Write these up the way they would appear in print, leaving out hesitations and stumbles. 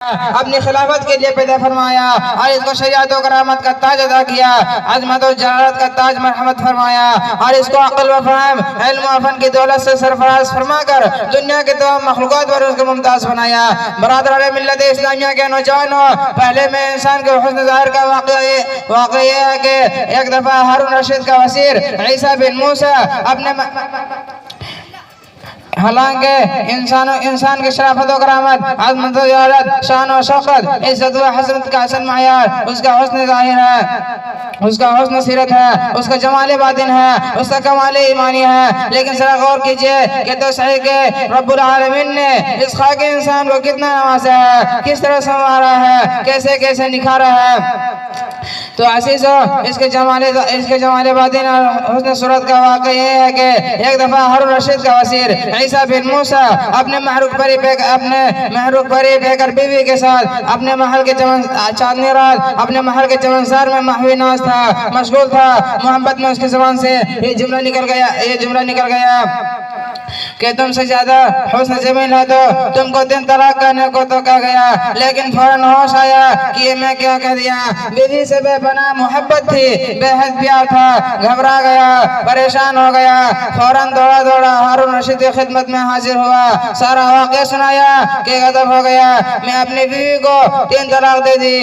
अपनी खिलाफत के लिए पैदा फरमाया और इसको शरीयत और करामत का ताज अदा किया, अजमत और जलालत का ताज मरहमत फरमाया और इसको अक्ल व फहम, इल्म व फन की दौलत से सरफराज फरमाकर दुनिया के तमाम मखलूक़ात पर उसको मुमताज बनाया। बरादरान मिल्लत इस्लामिया के नौजवानों, पहले में इंसान के हुस्न ज़ाहिर का वाक़या यह है कि एक दफ़ा हारून रशीद का वज़ीर ईसा बिन मूसा अपने हालांकि इंसान की शराफत और करामत, अज़मत व जलालत, शान और शौकत, इज़्ज़त व हसरत का असल मायार उसका हुस्न ज़ाहिर है, उसका हुस्न सीरत है, उसका जमाल बातिन है, उसका कमाल ईमानी है। लेकिन जरा गौर कीजिए कि तो सही के रब्बुल आलमीन ने इस खाके इंसान को कितना नवाजा है, किस तरह संवारा है, कैसे कैसे निखारा है। तो अज़ीज़ों, इसके जमाले बातिन और हुस्न सूरत का वाक़या यह है कि एक दफ़ा हारून रशीद का वज़ीर ईसा बिन मूसा अपने महरूक परी बेकर बीवी के साथ अपने महल के चांदनी रात अपने महल के चमनसार में महवी नाज था, मशगूल था। मोहब्बत में उसकी ज़बान से ये जुमला निकल गया कि तुमसे ज्यादा हुस्न जमीन है तो तुमको दिन तलाक करने को तो कहा गया, लेकिन फौरन होश आया कि ये मैं क्या कह दिया। बीवी से बेपनाह मोहब्बत थी, बेहद प्यार था, घबरा गया, परेशान हो गया, फौरन दौड़ा हारून रशीद की खिदमत में हाजिर हुआ, सारा वाक़या सुनाया कि गज़ब हो गया, मैं अपनी बीवी को 3 तलाक दे दी,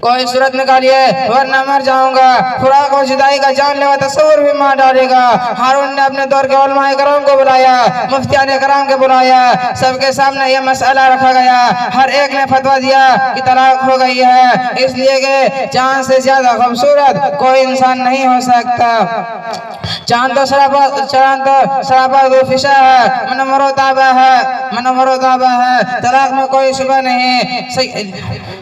कोई सूरत निकालिए वरना मर जाऊंगा। खुराक और जुदाई का जानलेवा तस्वुर भी मार डालेगा। हारून ने अपने दौर के उलमाए कराम को बुलाया, मुफ्तियान कराम को बुलाया, सबके सामने यह मसला रखा गया। हर एक ने फतवा दिया कि तलाक हो गई है, इसलिए कि चांद से ज्यादा खूबसूरत कोई इंसान नहीं हो सकता। चांद तो शराबा गुफिशा है, मनमरोताबा है, तलाक में कोई शुबह नहीं।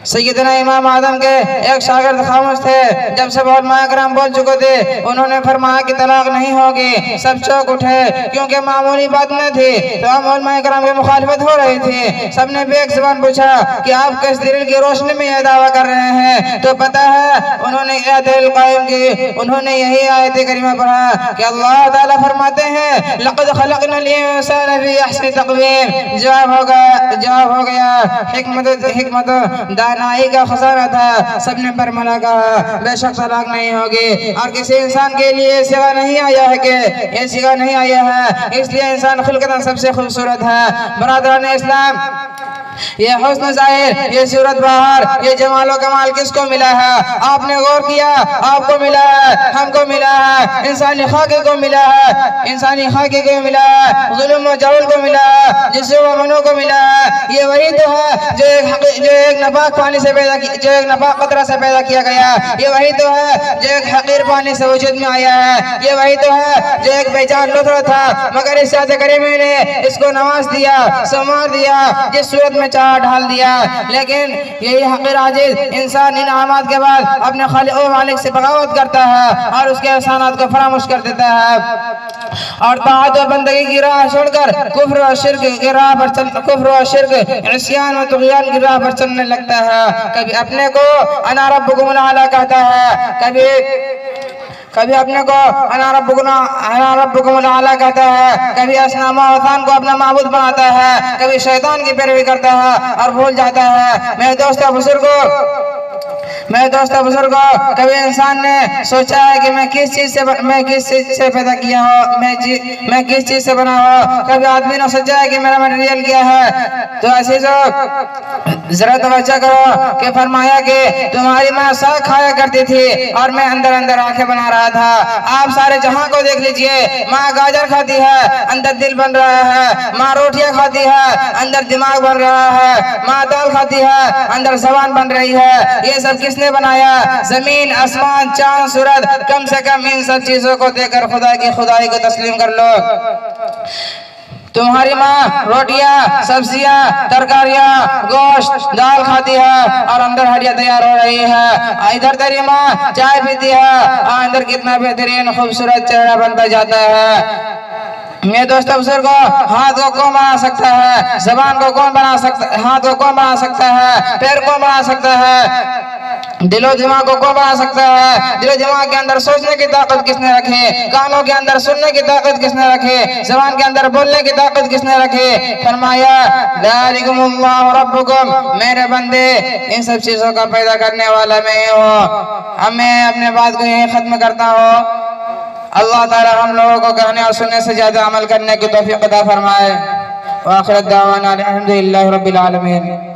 सैयदना इमाम आदम के एक शागिर्द खामोश थे, जब सब उलमाए कराम बोल चुके थे उन्होंने फरमाया कि तलाक नहीं होगी। सब चौंक उठे क्योंकि मामूली बात न थी, तो हम उलमाए कराम की मुखालिफत हो रही थी। सबने बेक ज़बान पूछा कि आप किस दलील की रोशनी में यह दावा कर रहे हैं। तो पता है उन्होंने यह दलील कायम की, उन्होंने यही आयत करीमा पढ़ा कि अल्लाह ताला फरमाते हैं लक़द खलक़नल इंसान फ़ी अहसनि तक़वीम। जवाब हो गया हिकमत दानाई का खजाना था। सबने बरमला कहा बेशक तलाक नहीं होगी, और किसी इंसान के लिए सिवा नहीं आया है कि ये सिवा नहीं आया है, इसलिए इंसान खुलकतन सबसे खूबसूरत है। बरादरान इस्लाम, ये हुस्न ज़ाहिर, ये सूरत बाहर, ये जमाल और कमाल किसको मिला है? आपने गौर किया? आपको मिला है, हमको मिला है, इंसानी खाके को मिला है, ज़ुल्म और जौल को मिला है, जिस्म व मनो को मिला है। ये वही तो है जो एक नापाक पानी से पैदा किया, जो एक नापाक कतरा से पैदा किया गया। ये वही तो है जो एक हकीर पानी से वजूद में आया है। ये वही तो है जो एक बेजान लुत्फ़ था, मगर इस ज़ात करीम ने इसको नवाज दिया, संवार दिया, जिस सूरत में चाह ढाल दिया। लेकिन यही हक़ीर आजिज़ इंसान इन आमाद के बाद अपने खालिक और मालिक से बगावत करता है और उसके एहसानात को फरामोश कर देता है और ताअत और बंदगी की राह छोड़कर कुफ्र और शिर्क की राह पर इस्यान और तुग़यान की राह पर चलने लगता है। कभी अपने को अना रब्बुकुमुल आला कहता है, कभी अपने को अना रब्बुकुमुल आला कहता है, कभी असनाम औथान को अपना माबूद बनाता है, कभी शैतान की पैरवी करता है और भूल जाता है। मेरे दोस्तों बुजुर्गों, कभी इंसान ने सोचा है कि मैं किस चीज से पैदा किया हो, मैं किस चीज से बना हो। कभी आदमी ने सोचा है कि मेरा मटेरियल क्या है। तो अज़ीज़ों, जरा तवज्जो करो कि फरमाया कि तुम्हारी माँ साग खाया करती थी और मैं अंदर अंदर आंखें बना रहा था। आप सारे जहां को देख लीजिए, माँ गाजर खाती है, अंदर दिल बन रहा है, माँ रोटियां खाती है, अंदर दिमाग बन रहा है, माँ दाल खाती है, अंदर ज़बान बन रही है। ये सब किसने बनाया? जमीन, आसमान, चांद, सूरज। कम से कम इन सब चीजों को देखकर खुदा की खुदाई को तस्लीम कर लो। तुम्हारी माँ रोटियां, सब्जियां, तरकारियां, गोश्त, दाल खाती है और अंदर हड्डियां तैयार हो रही है। इधर तेरी माँ चाय पीती है और अंदर कितना बेहतरीन खूबसूरत चेहरा बनता जाता है। मेरे दोस्तों बुजुर्गों, हाथ को कौन बना सकता है? जबान को कौन बना सकता है? हाथ को कौन बना सकता है? पैर कौन बना सकता है? दिलो दिमाग को कौन बना सकता है? दिलो दिमाग के अंदर सोचने की ताकत किसने रखी? कानों के अंदर सुनने की ताकत किसने रखी? जबान के अंदर बोलने की ताकत किसने रखी? फरमाया ज़ालिकुमुल्लाहु रब्बुकुम, मेरे बंदे इन सब चीजों का पैदा करने वाला मैं ही हूँ। अब मैं अपने बात को यही खत्म करता हूँ। अल्लाह ताला हम लोगों को कहने और सुनने से ज्यादा अमल करने की तौफीक अता फरमाए। व आखिर दावाना अल्हम्दुलिल्लाहि रब्बिल आलमीन।